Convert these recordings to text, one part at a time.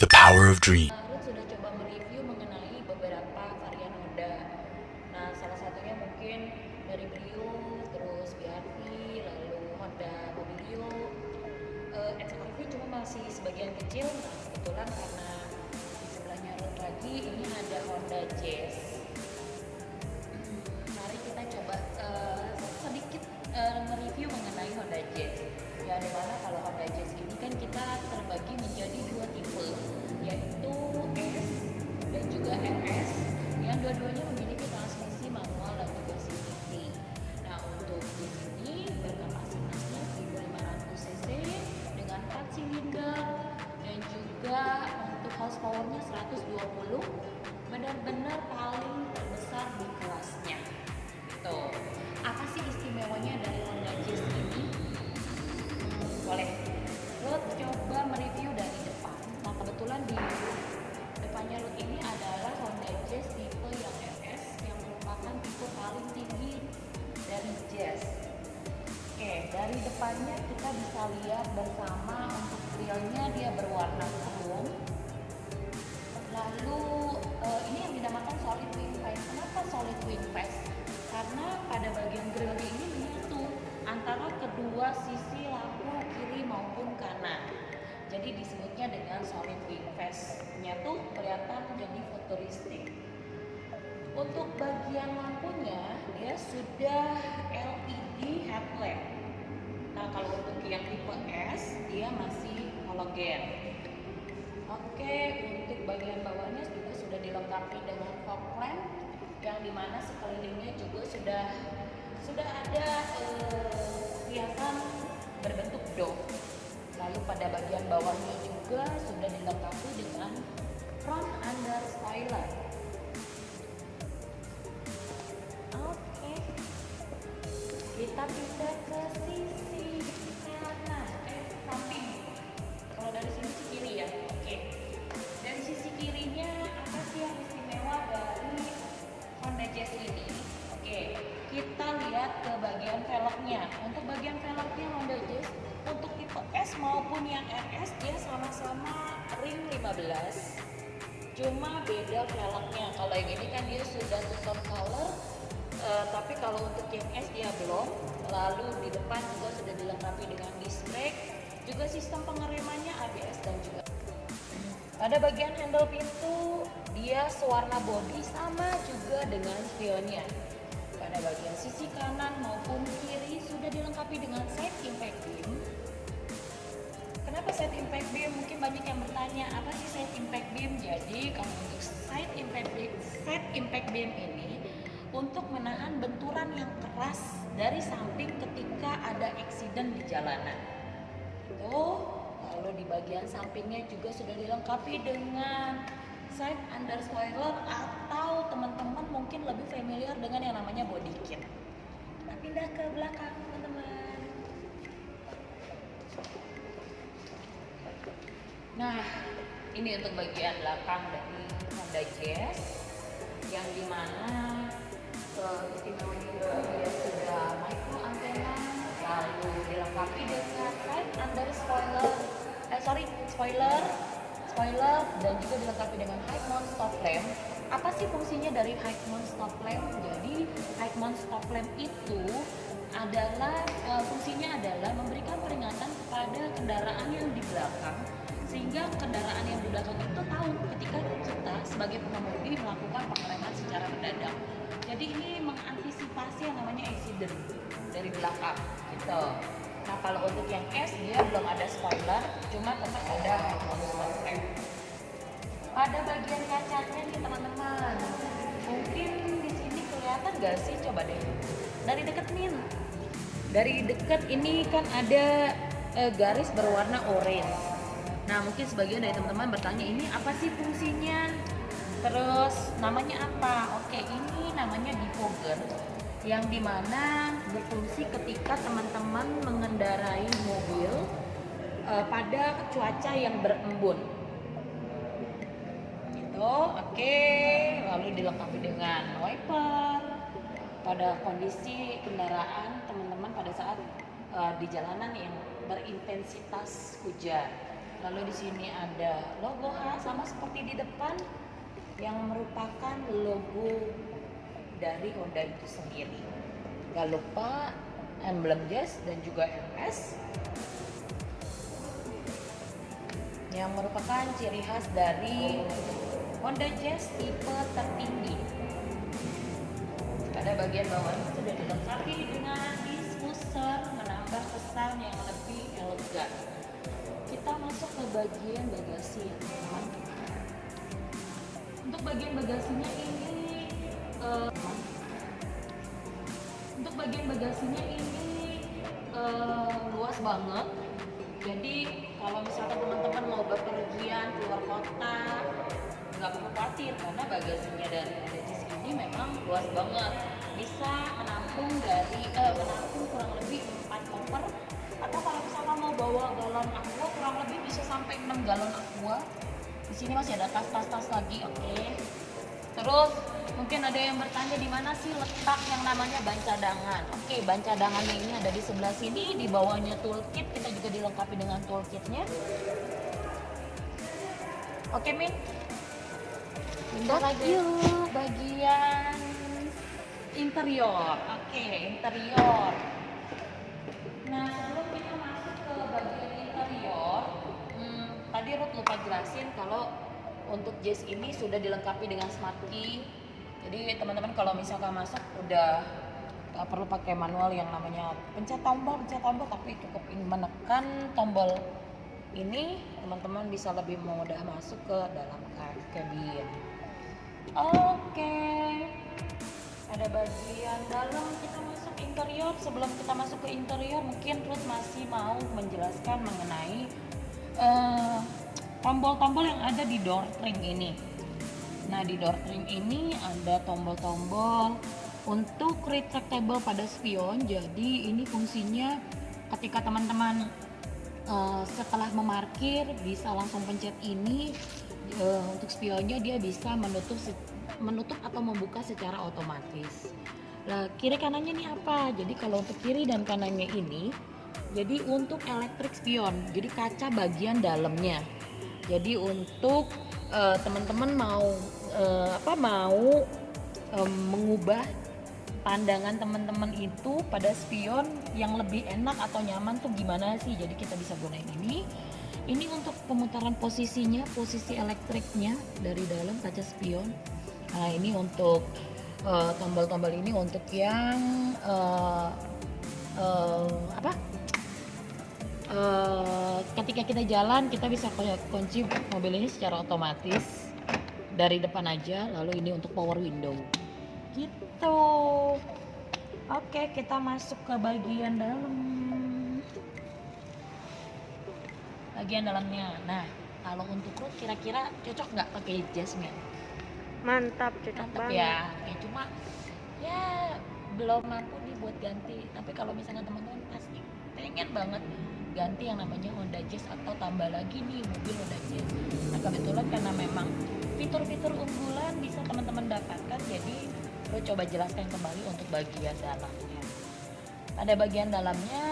The power of dream. Ruth sudah coba mereview mengenai beberapa varian Honda. Nah, salah satunya mungkin dari Brio, terus BRV, lalu Honda Mobilio, XRV cuma masih sebagian kecil. Nah, kebetulan karena di sebelahnya Ruth lagi ini ada Honda Jazz. Mari kita coba sedikit mereview mengenai Honda Jazz. Ya, dimana kalau Honda Jazz ini kan kita terbagi menjadi dua tipe, yaitu S dan juga RS, yang dua-duanya memiliki transmisi manual dan juga CVT. Nah, untuk di sini berkapasitasnya 1500 cc dengan 4 silinder dan juga untuk horsepower-nya 120, benar-benar paling terbesar di kelasnya. Gitu. Apa sih istimewanya dari Honda Jazz ini? Boleh Ruth coba mereview dari depan. Nah, kebetulan di depannya Ruth ini adalah Honda Jazz tipe yang RS, yang merupakan tipe paling tinggi dari Jazz. Oke, dari depannya kita bisa lihat bersama untuk grillnya dia berwarna chrome. Lalu ini yang dinamakan solid wing face. Kenapa solid wing face? Karena pada bagian grill ini menyatu antara kedua sisi lampu kiri maupun kanan. Jadi disebutnya dengan solid wing face. Menyatu kelihatan jadi futuristik. Untuk bagian lampunya dia sudah LED headlamp. Nah, kalau untuk yang tipe S dia masih halogen. Oke, untuk bagian bawahnya juga sudah dilengkapi dengan fog lamp, yang dimana sekelilingnya juga sudah ada hiasan berbentuk dome. Lalu pada bagian bawahnya juga sudah dilengkapi dengan front under spoiler. Oke, kita pindah ke sisi kanan, samping. Kalau dari sisi kiri ya. Oke, dari sisi kirinya apa sih yang istimewa dari Honda Jazz ini? Oke, kita lihat ke bagian velgnya. Untuk bagian velgnya Honda Jazz untuk tipe S maupun yang RS dia sama-sama ring 15. Cuma beda velgnya. Kalau yang ini kan dia sudah two-tone color, tapi kalau untuk yang S dia belum. Lalu di depan juga sudah dilengkapi dengan disc brake, juga sistem pengeremannya ABS dan juga pada bagian handle pintu dia sewarna bodi sama juga dengan spionnya. Pada bagian sisi kanan maupun kiri sudah dilengkapi dengan side impact beam. Kenapa side impact beam? Mungkin banyak yang bertanya, apa sih side impact beam? Jadi kalau untuk side impact beam ini untuk menahan benturan yang keras dari samping ketika ada accident di jalanan. Lalu di bagian sampingnya juga sudah dilengkapi dengan side under spoiler, atau teman-teman mungkin lebih familiar dengan yang namanya body kit. Kita pindah ke belakang, teman-teman. Nah, ini untuk bagian belakang dari Honda Jazz, yang dimana istimewanya dia sudah micro antena, lalu dilengkapi dengan side under spoiler dan juga dilengkapi dengan high mount stop lamp. Apa sih fungsinya dari high mount stop lamp? Jadi high mount stop lamp itu adalah fungsinya adalah memberikan peringatan kepada kendaraan yang di belakang, sehingga kendaraan yang di belakang itu tahu ketika kita sebagai pengemudi melakukan pengereman secara mendadak. Jadi ini mengantisipasi yang namanya accident dari belakang gitu. Nah, kalau untuk yang S dia belum ada spoiler, cuma tetap ada stop lamp. Pada bagian kacanya nih teman-teman, mungkin di sini kelihatan gak sih? Coba deh dari deket nih. Dari deket ini kan ada garis berwarna orange. Nah, mungkin sebagian dari teman-teman bertanya, ini apa sih fungsinya? Terus namanya apa? Oke, ini namanya defogger, yang dimana berfungsi ketika teman-teman mengendarai mobil pada cuaca yang berembun. Gitu, oke. Lalu dilengkapi dengan wiper pada kondisi kendaraan teman-teman pada saat di jalanan yang berintensitas hujan. Lalu di sini ada logo H sama seperti di depan yang merupakan logo dari Honda itu sendiri. Gak lupa emblem Jazz dan juga RS yang merupakan ciri khas dari Honda Jazz tipe tertinggi. Pada bagian bawah sudah dilengkapi dengan diffuser menambah kesan yang lebih elegan. Kita masuk ke bagian bagasi ya teman. Untuk bagian bagasinya ini luas banget. Jadi kalau misalkan teman-teman mau bepergian keluar kota, nggak perlu khawatir karena bagasinya dari Jazz ini memang luas banget. Bisa menampung kurang lebih 4 koper, atau kalau misalkan mau bawa galon aqua kurang lebih bisa sampai 6 galon aqua. Di sini masih ada tas-tas lagi, oke. Terus mungkin ada yang bertanya di mana sih letak yang namanya ban cadangan. Oke, ban cadangannya ini ada di sebelah sini, di bawahnya toolkit, kita juga dilengkapi dengan toolkitnya. Oke, Min. Pindah lagi bagian interior. Oke, interior. Nah, sebelum kita masuk ke bagian interior, tadi Ruth lupa jelasin kalau untuk Jazz ini sudah dilengkapi dengan smart key. Jadi teman-teman kalau misalkan masuk udah gak perlu pakai manual yang namanya pencet tombol, tapi cukup menekan tombol ini, teman-teman bisa lebih mudah masuk ke dalam kabin. Oke. Ada bagian dalam, kita masuk interior. Sebelum kita masuk ke interior, mungkin Ruth masih mau menjelaskan mengenai tombol-tombol yang ada di door trim ini. Nah, di door trim ini ada tombol-tombol untuk retractable pada spion. Jadi ini fungsinya ketika teman-teman setelah memarkir bisa langsung pencet ini. Untuk spionnya dia bisa menutup atau membuka secara otomatis. Nah, kiri kanannya ini apa? Jadi kalau untuk kiri dan kanannya ini, jadi untuk electric spion, jadi kaca bagian dalamnya. Jadi untuk teman-teman mau mengubah pandangan teman-teman itu pada spion yang lebih enak atau nyaman tuh gimana sih? Jadi kita bisa gunain ini. Ini untuk pemutaran posisinya, posisi elektriknya dari dalam kaca spion. Nah, ini untuk tombol-tombol ini untuk yang ketika kita jalan kita bisa kunci mobil ini secara otomatis dari depan aja. Lalu ini untuk power window gitu. Oke, kita masuk ke bagian dalamnya. Nah, kalau untuk Ruth kira-kira cocok nggak pakai Jasmine? Mantap, cocok banget ya. Cuma ya belum mampu nih buat ganti. Tapi kalau misalnya teman-teman pasti pengen banget ganti yang namanya Honda Jazz atau tambah lagi nih mobil Honda Jazz. Nah, kebetulan karena memang fitur-fitur unggulan bisa teman-teman dapatkan, jadi Ruth coba jelaskan kembali untuk bagian dalamnya. Pada bagian dalamnya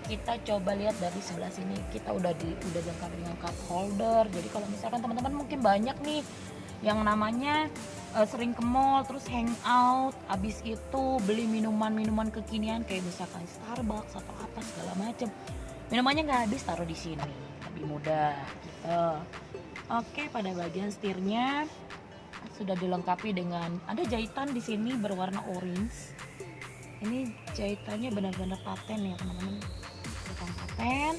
kita coba lihat dari sebelah sini, kita udah dilengkapi dengan cup holder. Jadi kalau misalkan teman-teman mungkin banyak nih yang namanya sering ke mall terus hangout, abis itu beli minuman kekinian kayak misalkan Starbucks atau apa segala macam, minumannya nggak habis, taruh di sini lebih mudah gitu. Oke, pada bagian setirnya sudah dilengkapi dengan ada jahitan di sini berwarna orange. Ini jahitannya benar-benar paten ya teman-teman, bukan paten.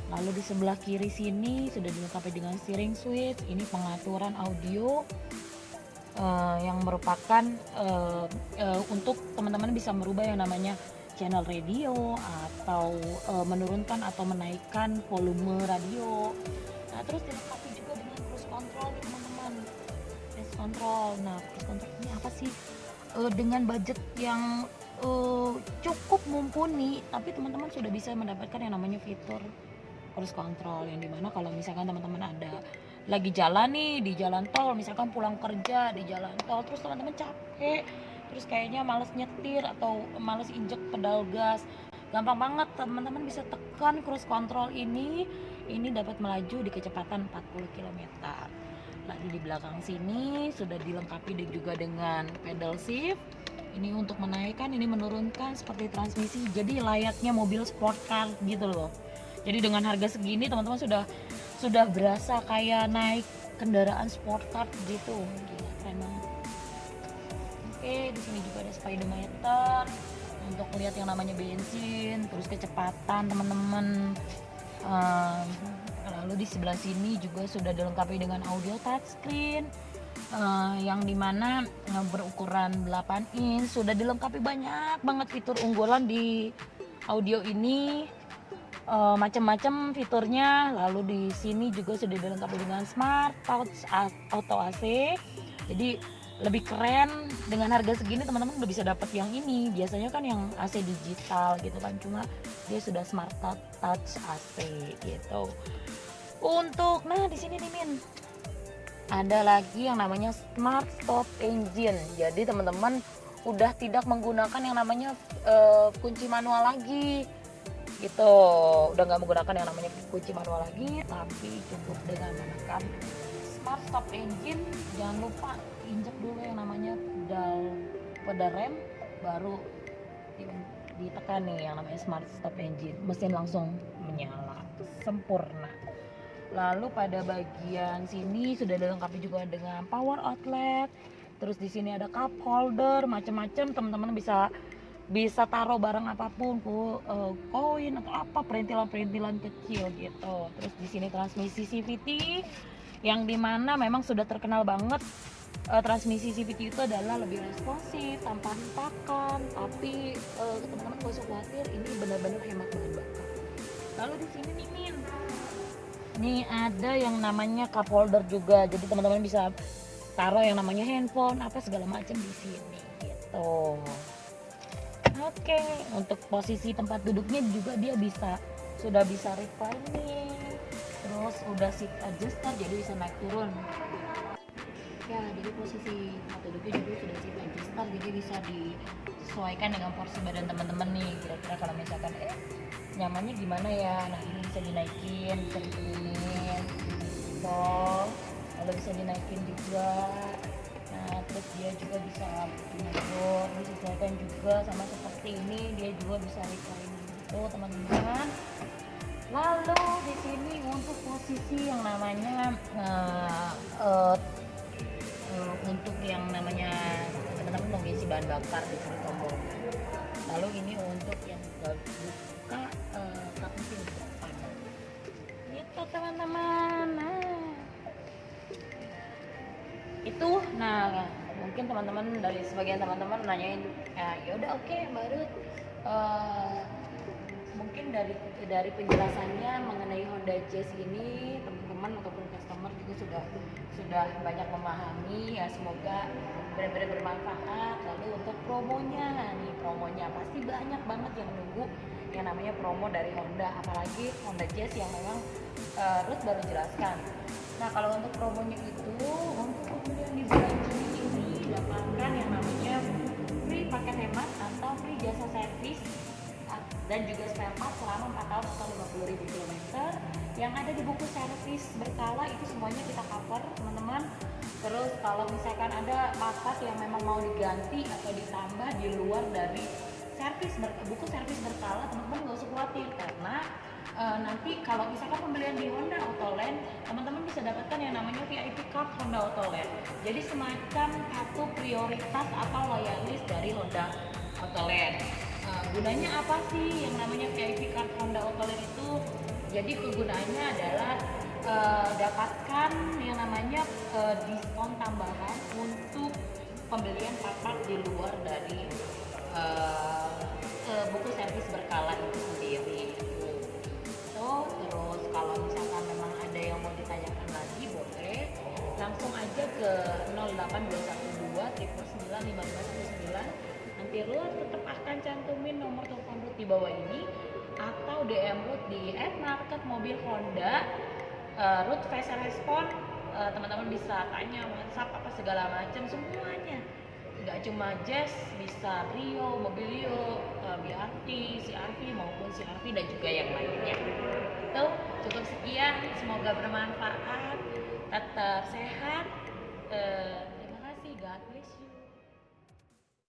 Lalu di sebelah kiri sini sudah dilengkapi dengan steering switch. Ini pengaturan audio yang merupakan untuk teman-teman bisa merubah yang namanya channel radio atau menurunkan atau menaikkan volume radio. Nah, terus dilengkapi juga dengan cruise control nih teman-teman. Cruise control. Nah, cruise control ini apa sih? Dengan budget yang cukup mumpuni, tapi teman-teman sudah bisa mendapatkan yang namanya fitur cruise control, yang dimana kalau misalkan teman-teman ada lagi jalan nih di jalan tol, misalkan pulang kerja di jalan tol, terus teman-teman capek, terus kayaknya males nyetir atau males injek pedal gas, gampang banget teman-teman bisa tekan cruise control ini ini dapat melaju di kecepatan 40 km. Lalu di belakang sini sudah dilengkapi juga dengan pedal shift. Ini untuk menaikkan, ini menurunkan seperti transmisi. Jadi layaknya mobil sport car gitu loh. Jadi dengan harga segini teman-teman sudah berasa kayak naik kendaraan sport car gitu. Gila, keren banget. Oke, di sini juga ada speedometer untuk lihat yang namanya bensin, terus kecepatan teman-teman. Lalu di sebelah sini juga sudah dilengkapi dengan audio touchscreen yang dimana berukuran 8 inch. Sudah dilengkapi banyak banget fitur unggulan di audio ini, macam-macam fiturnya. Lalu di sini juga sudah dilengkapi dengan smart touch auto AC. Jadi lebih keren. Dengan harga segini teman-teman udah bisa dapat yang ini. Biasanya kan yang AC digital gitu kan, cuma dia sudah smart touch AC gitu. Nah di sini nih Min, ada lagi yang namanya smart stop engine. Jadi teman-teman udah tidak menggunakan yang namanya kunci manual lagi gitu. Udah nggak menggunakan yang namanya kunci manual lagi, tapi cukup dengan menekan smart stop engine. Jangan lupa injek dulu yang namanya pedal rem, baru ditekan nih yang namanya smart stop engine. Mesin langsung menyala sempurna. Lalu pada bagian sini sudah dilengkapi juga dengan power outlet. Terus di sini ada cup holder, macam-macam. Teman-teman bisa taruh barang apapun, koin atau apa, perintilan-perintilan kecil gitu. Terus di sini transmisi CVT yang dimana memang sudah terkenal banget. Transmisi CVT itu adalah lebih responsif, tanpa hentakan, tapi teman-teman gak usah khawatir, ini benar-benar hemat bahan bakar. Lalu di sini nih Min, nih ada yang namanya cup holder juga, jadi teman-teman bisa taruh yang namanya handphone apa segala macam di sini gitu. Oke, untuk posisi tempat duduknya juga dia sudah bisa reclining, terus udah seat adjuster, jadi bisa naik turun. Ya, jadi posisi tempat duduknya juga sudah seat adjuster, jadi bisa disesuaikan dengan porsi badan teman-teman nih. Kira-kira kalau misalkan nyamannya gimana ya, nah ini bisa dinaikin, bisa diturunin gitu. Lalu bisa dinaikin juga. Nah terus dia juga bisa tidur, disesuaikan juga sama seperti ini, dia juga bisa reclining gitu teman-teman. Lalu di sini untuk posisi yang namanya untuk yang namanya teman-teman mau ngisi bahan bakar di sini tombol. Lalu ini untuk yang buka kap mesin depan. Itu teman-teman. Nah mungkin teman-teman dari sebagian teman-teman nanyain, ya udah oke, baru mungkin dari penjelasannya mengenai Honda Jazz ini teman-teman ataupun customer juga sudah banyak memahami ya, semoga benar-benar bermanfaat. Lalu untuk promonya pasti banyak banget yang nunggu yang namanya promo dari Honda, apalagi Honda Jazz yang memang Ruth baru jelaskan. Nah kalau untuk promonya itu, untuk pembelian di bulan Juni ini dapatkan yang namanya free paket hemat atau free jasa servis dan juga spare part selama 4 tahun atau 50.000 km. Yang ada di buku servis berkala itu semuanya kita cover teman-teman. Terus kalau misalkan ada part yang memang mau diganti atau ditambah di luar dari buku servis berkala, teman-teman gak usah khawatir, karena nanti kalau misalkan pembelian di Honda Autoland, teman-teman bisa dapatkan yang namanya VIP card Honda Autoland. Jadi semacam kartu prioritas atau loyalis dari Honda Autoland. Gunanya apa sih yang namanya VIP card Honda Autoland itu? Jadi kegunaannya adalah dapatkan yang namanya diskon tambahan untuk pembelian part di luar dari buku servis berkala itu sendiri. Terus kalau misalkan memang ada yang mau ditanyakan lagi, boleh langsung aja ke 08212 999 1519. Nanti Ruth tetap akan cantumin nomor telepon Ruth di bawah ini, atau DM Ruth di @marketmobil_honda. Ruth fast respon, teman-teman bisa tanya WhatsApp apa segala macam, semuanya Nggak cuma Jazz, bisa Rio, Mobilio, BRT, CRV maupun CRV dan juga yang lainnya. Itu cukup sekian, semoga bermanfaat, tetap sehat,